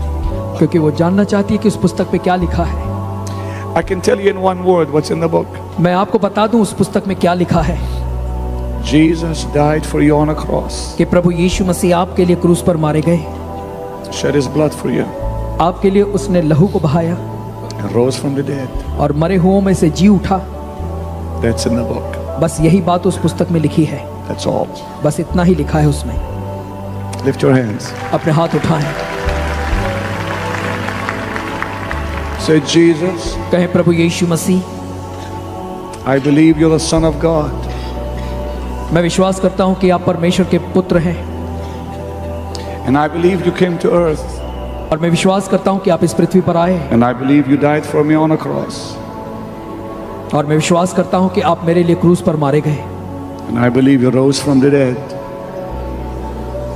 क्योंकि वो जानना चाहती है कि उस पुस्तक में क्या लिखा है। I can tell you in one word what's in the book. मैं आपको बता दूं उस पुस्तक में क्या लिखा है। Jesus died for you on a cross, कि प्रभु यीशु मसीह आपके लिए क्रूस पर मारे गए, shed his blood for you, आपके लिए उसने लहू को बहाया and rose from the dead. और मरे हुओं में से जी उठा। That's in the book. बस यही बात उस पुस्तक में लिखी है, That's all. बस इतना ही लिखा है उसमें। Lift your hands. अपने हाथ उठाएं, Say, Jesus, कहें प्रभु यीशु मसीह, I believe you're the Son of God. मैं विश्वास करता हूं कि आप परमेश्वर के पुत्र हैं, And I believe you came to earth. और मैं विश्वास करता हूं कि आप इस पृथ्वी पर आए, And I believe you died for me on a cross. और मैं विश्वास करता हूं कि आप मेरे लिए क्रूस पर मारे गए, And I believe you rose from the dead.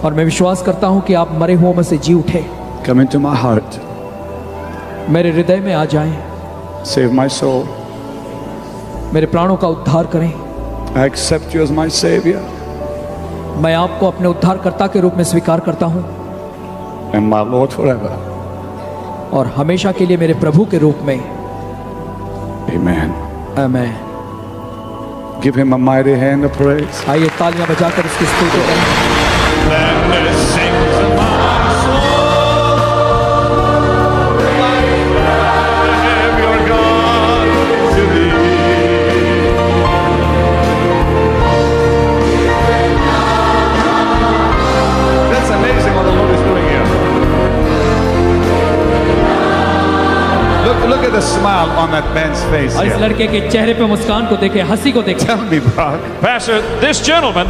और मैं विश्वास करता हूं कि आप मरे हुओं में से जी उठे। Come into my heart. मेरे हृदय में आ जाएं, Save my soul. मेरे प्राणों का उद्धार करें। I accept you as my Savior मैं आपको अपने उद्धारकर्ता के रूप में स्वीकार करता हूं, and my Lord forever. और हमेशा के लिए मेरे प्रभु के रूप में। Amen. आमीन। Give him a mighty hand of praise. आइए तालियां बजाकर इसकी स्तुति करें। That's amazing what the Lord is doing here. Look at the smile on that man's face और इस here. लड़के के चेहरे पे मुस्कान को देखें, हंसी को देखें। Tell me, Brock. Pastor, this gentleman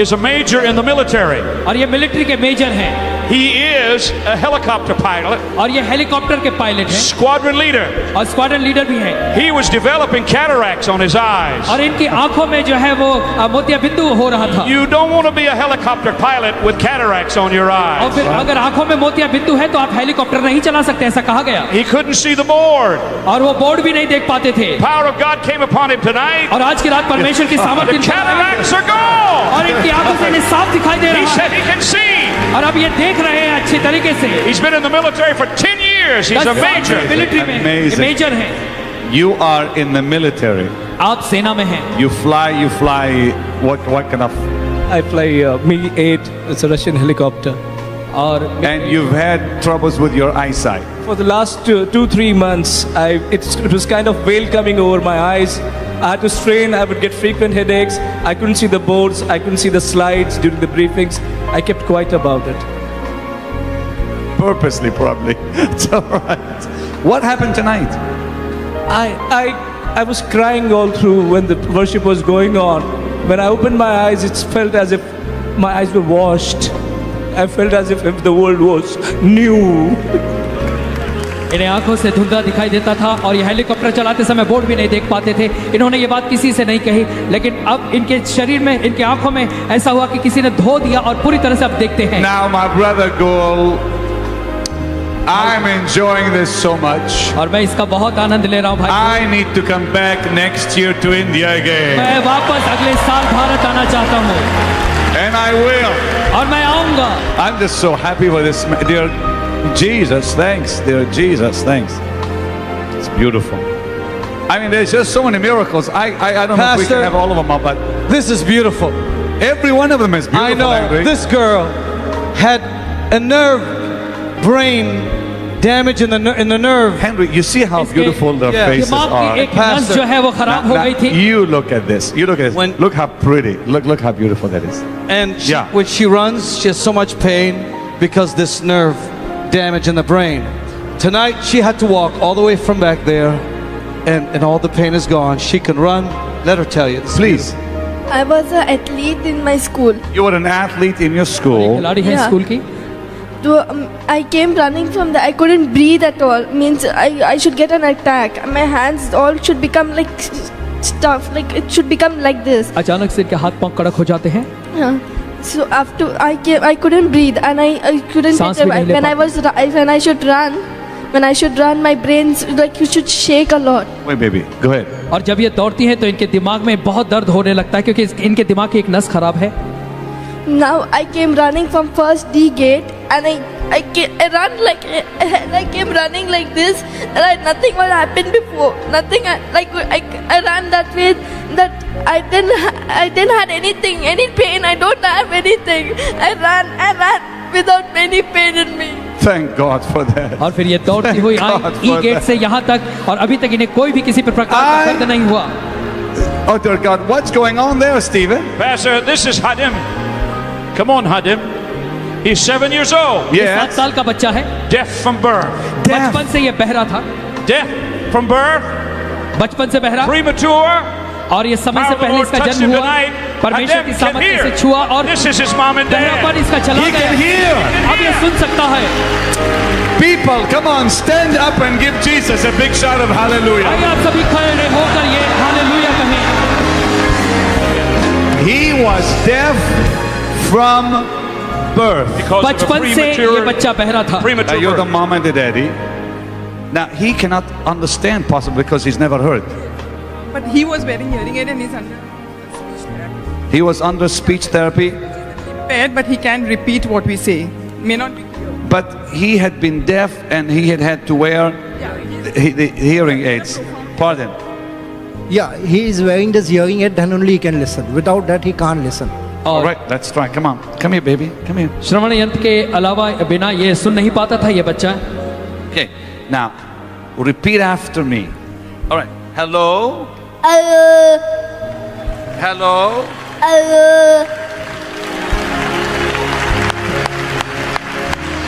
is a major in the military. और ये मिलिट्री के मेजर हैं, He is a helicopter pilot, और ये हेलीकॉप्टर के पायलट हैं, squadron leader. और स्क्वाड्रन लीडर भी हैं। He was developing cataracts on his eyes. और इनकी आंखों में जो है वो मोतियाबिंदु हो रहा था। You don't want to be a helicopter pilot with cataracts on your और eyes. फिर अगर आंखों में मोतियाबिंदु है तो आप हेलीकॉप्टर नहीं चला सकते, ऐसा कहा गया। He couldn't see the board. और वो बोर्ड भी नहीं देख पाते थे। Power of God came upon him tonight. और आज की रात परमेश्वर की सामर्थ्य The cataracts are gone. और इनकी आंखों से इन्हें साफ दिखाई दे He रहा said है, he can see. और अब ये देख रहे हैं अच्छी तरीके से। He's been in the military for 10 years. He's a major. Military में Amazing. मेजर हैं। You are in the military. आप सेना में हैं। You fly. What kind of? I fly Mi-8. It's a Russian helicopter. और And you've had troubles with your eyesight. For the last 2-3 months, it was kind of veil coming over my eyes. I had to strain. I would get frequent headaches. I couldn't see the boards. I couldn't see the slides during the briefings. I kept quiet about it. Purposely, probably. It's all right. What happened tonight? I was crying all through when the worship was going on. When I opened my eyes, it felt as if my eyes were washed. I felt as if the world was new. इन्हें आंखों से धुंधला दिखाई देता था और ये helicopter चलाते समय बोर्ड भी नहीं देख पाते थे। इन्होंने ये बात किसी से नहीं कही, लेकिन अब इनके शरीर में, इनके आंखों में ऐसा हुआ कि किसी ने धो दिया और पूरी तरह से अब देखते हैं। Now, my brother Gul, I'm enjoying this so much. और मैं इसका बहुत आनंद ले रहा हूँ भाई। I need to come back next year to India again. मैं वापस अगले साल भारत आना चाहता हूँ। And I will. और मैं आऊंगा। I'm just so happy for this, dear Jesus. Thanks, dear Jesus. Thanks. It's beautiful. I mean, there's just so many miracles. I don't know if we Pastor, can have all of them up, but This is beautiful. every one of them is beautiful. I know Henry. this girl had a nerve brain damage in the nerve. Henry, you see how इसके beautiful their Yeah. faces दिमाग are. की एक नस जो है वो खराब हो गई थी। You look at this. You look at this. When- look how pretty. Look how beautiful that is. And Yeah. when she runs, she has so much pain because this nerve damage in the brain. Tonight, she had to walk all the way from back there, and all the pain is gone. She can run. Let her tell you. This is Please. I was an athlete in my school. You were an athlete in your school. खिलाड़ी है Yeah. School की। So, I came running from the. I couldn't breathe at all. Means I should get an attack. My hands all should become like stuff. Like it should become like this. अचानक से इनके हाथ पांव कड़क हो जाते हैं। So after I came, I couldn't breathe, and I couldn't. सांस Get भी नहीं ले when I was when I should run, my brains like you should shake a lot. Wait, baby. Go ahead. और जब ये दौड़ती हैं तो इनके दिमाग में बहुत दर्द होने लगता है क्योंकि इनके दिमाग की एक नस खराब है। Now I came running from first D gate, and I ran like, and I came running like this, and nothing was happened before. Nothing, I ran that way, that I didn't had anything, any pain. I don't have anything. I ran without any pain in me. Thank God for that. और फिर ये दौड़ती हुई God आई for ई गेट that. से यहाँ तक और अभी तक इन्हें कोई भी किसी प्रकार का दर्द नहीं हुआ. Oh dear God, what's going on there, Stephen? Pastor, this is Hadim. Come on, Hadim. He's 7 years old. ये 7 साल का बच्चा है. Deaf from birth. बचपन से ये बहरा था. Deaf from birth. बचपन से बहरा. Premature. और ये समय से पहले इसका जन्म हुआ. परमेश्वर की सामर्थ्य से छुआ और बहरापन इसका चला गया. अब ये सुन सकता है. People, come on, stand up and give Jesus a big shout of hallelujah. आइए आप सभी खड़े होकर ये हालेलुया कहें. He was deaf from birth. बचपन से ये बच्चा बहरा था. You're the mom and the daddy. Now he cannot understand possibly because he's never heard. But he was wearing hearing aid and he's under speech therapy. He was under speech therapy. Impaired, but he can repeat what we say. May not be clear. But he had been deaf and he had to wear the hearing aids. Pardon. Yeah, he is wearing this hearing aid, then only he can listen. Without that, he can't listen. All right, let's try. Come on. Come here, baby. Come here. श्रवण यंत्र के अलावा बिना ये सुन नहीं पाता था ये बच्चा. Okay, now repeat after me. All right. Hello. Hello.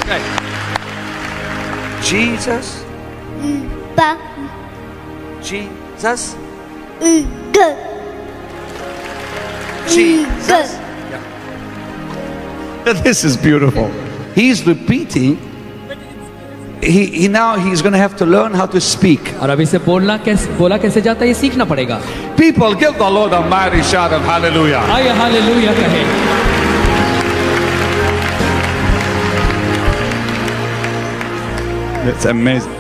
Okay. Jesus. Jesus. Jesus. This is beautiful. He's repeating. He's going to have to learn how to speak. और अभी से बोला कैसे जाता है ये सीखना पड़ेगा. People, give the Lord a mighty shout of hallelujah. आइए हालेलुया कहें. That's amazing.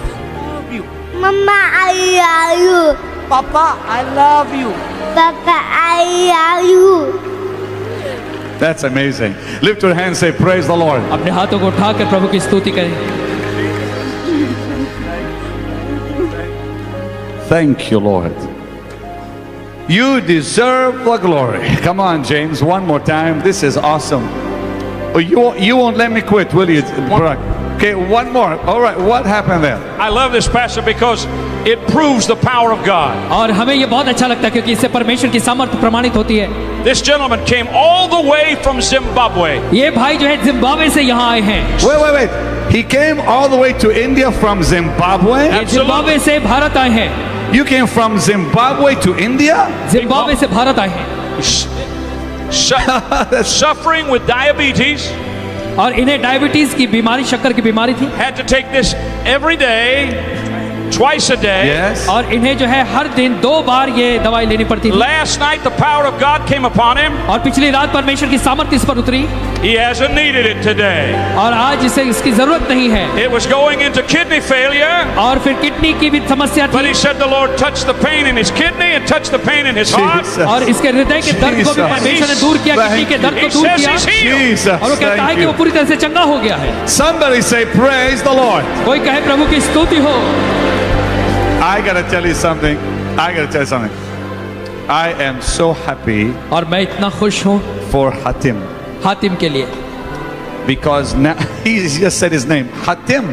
Mama, I love you. Papa, I love you. Papa, I love you. That's amazing. Lift your hands, say praise the Lord. अपने हाथों को उठाकर प्रभु की स्तुति करें. Thank you, Lord. You deserve the glory. Come on, James, one more time. This is awesome. Oh, you won't let me quit, will you, Barack? Okay, one more. All right, what happened there? I love this, Pastor, because it proves the power of God. और हमें ये बहुत अच्छा लगता है क्योंकि इससे परमेश्वर की सामर्थ्य प्रमाणित होती है. This gentleman came all the way from Zimbabwe. ये भाई जो है जिम्बाब्वे से यहाँ आए हैं. Wait. He came all the way to India from Zimbabwe? ये जिम्बाब्वे से भारत आए हैं. You came from Zimbabwe to India? Zimbabwe से भारत आए हैं. Suffering with diabetes. और इन्हें डायबिटीज की बीमारी, शक्कर की बीमारी थी. Had to take this every day, twice a day. Yes. और इन्हें जो है हर दिन 2 बार ये दवाई लेनी पड़ती थी. Last night the power of God came upon him. और पिछली रात परमेश्वर की सामर्थ्य इस पर उतरी. He hasn't needed it today. और आज इसे इसकी जरूरत नहीं है. It was going into kidney failure. और फिर किडनी की भी समस्या थी. But he said the Lord touched the pain in his kidney and touched the pain in his heart. और इसके हृदय के दर्द को भी परमेश्वर ने दूर किया, किडनी के दर्द को दूर किया. और वो कहता है कि वो पूरी तरह से चंगा हो गया है. Somebody say praise the Lord. कोई कहे प्रभु की स्तुति हो. I gotta tell you something. I am so happy. और मैं इतना खुश हूँ for Hatim. हातिम के लिए. Because now he just said his name, Hatim.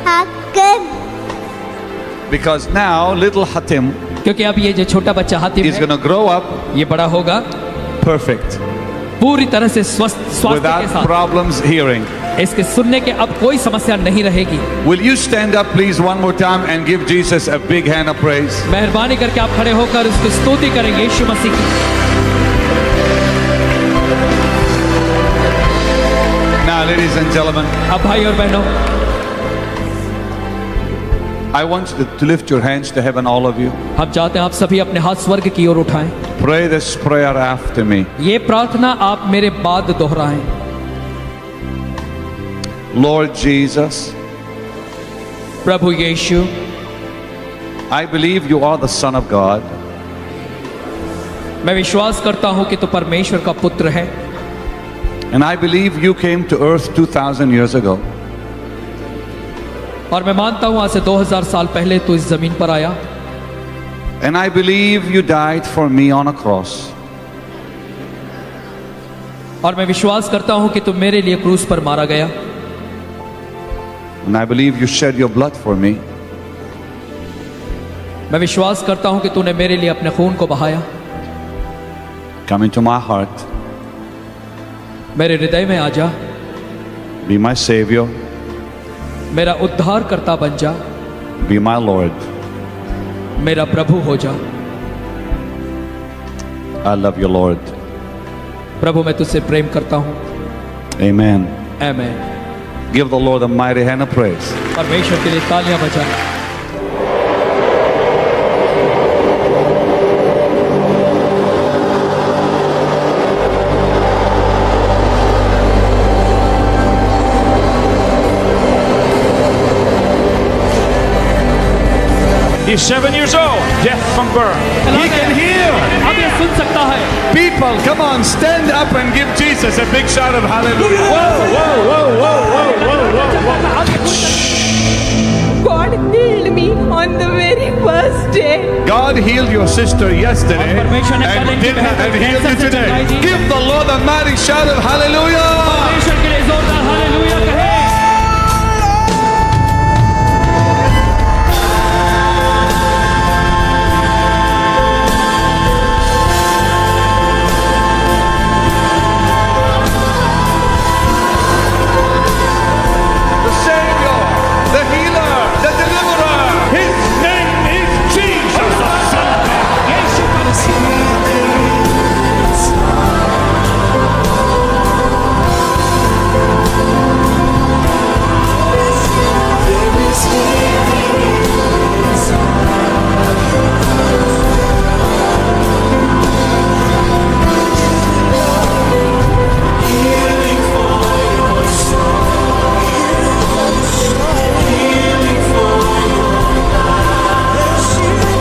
Hakim. Because now little Hatim क्योंकि अब ये जो छोटा बच्चा Hatim is going to grow up ये बड़ा होगा perfect. पूरी तरह से स्वास्थ्य के Without साथ. problems hearing. इसके सुनने के अब कोई समस्या नहीं रहेगी. Will you stand up please one more time and give Jesus a big hand of praise? मेहरबानी करके आप खड़े होकर उसकी स्तुति करें यीशु मसीह की. Now ladies and gentlemen, अब भाई और बहनों, I want you to lift your hands to heaven, all of you. हम चाहते हैं आप सभी अपने हाथ स्वर्ग की ओर उठाएं. Pray this prayer after me. ये प्रार्थना आप मेरे बाद दोहराएं. Lord Jesus, Prabhu Yeshu, I believe you are the Son of God. मैं विश्वास करता हूं कि तू परमेश्वर का पुत्र है. And I believe you came to earth 2000 years ago. और मैं मानता हूं आज से 2000 साल पहले तू इस जमीन पर आया. And I believe you died for me on a cross. और मैं विश्वास करता हूं कि तू मेरे लिए क्रूस पर मारा गया. And I believe you shed your blood for me. मैं विश्वास करता हूं कि तूने मेरे लिए अपने खून को बहाया. Come into my heart. मेरे हृदय में आ जा. Be my savior. मेरा उद्धार करता बन जा. Be my Lord. मेरा प्रभु हो जा. I love you, Lord. प्रभु मैं तुझसे प्रेम करता हूं. Amen. आमीन. Give the Lord a mighty hand of praise. परमेश्वर के लिए तालियां बजाएं. He's 7 years old, deaf from birth. He can hear. अब ये सुन सकता है. People, come on, stand up and give Jesus a big shout of hallelujah. Whoa, whoa, whoa, whoa, whoa, whoa, whoa. God healed me on the very first day. God healed your sister yesterday परमेश्वर ने कल इनकी बहन को and healed you cancer से today. चंगाई दी. Give the Lord a mighty shout of hallelujah. परमेश्वर के लिए जोरदार हालेलुया कहें. The Savior, the healer, the deliverer. His name is Jesus, the Son of God. Yeshu Masih.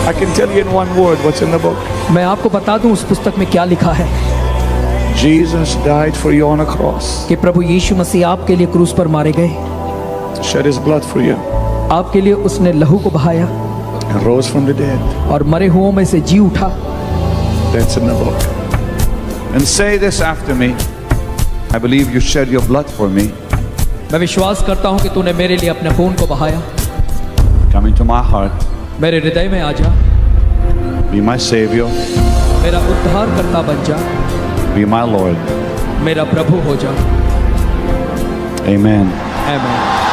I can tell you in one word what's in the book. मैं आपको बता दूं उस पुस्तक में क्या लिखा है. Jesus died for you on a cross. कि प्रभु यीशु मसीह आपके लिए क्रूस पर मारे गए. Shed his blood for you. आपके लिए उसने लहू को बहाया. And rose from the dead. और मरे हुओं में से जी उठा. That's in the book. And say this after me. I believe you shed your blood for me. मैं विश्वास करता हूं कि तूने मेरे लिए अपने खून को बहाया. Come into my heart. मेरे हृदय में आ जा. Be my savior. मेरा उद्धार करता बन जा. Be my Lord. मेरा प्रभु हो जा. Amen. आमीन.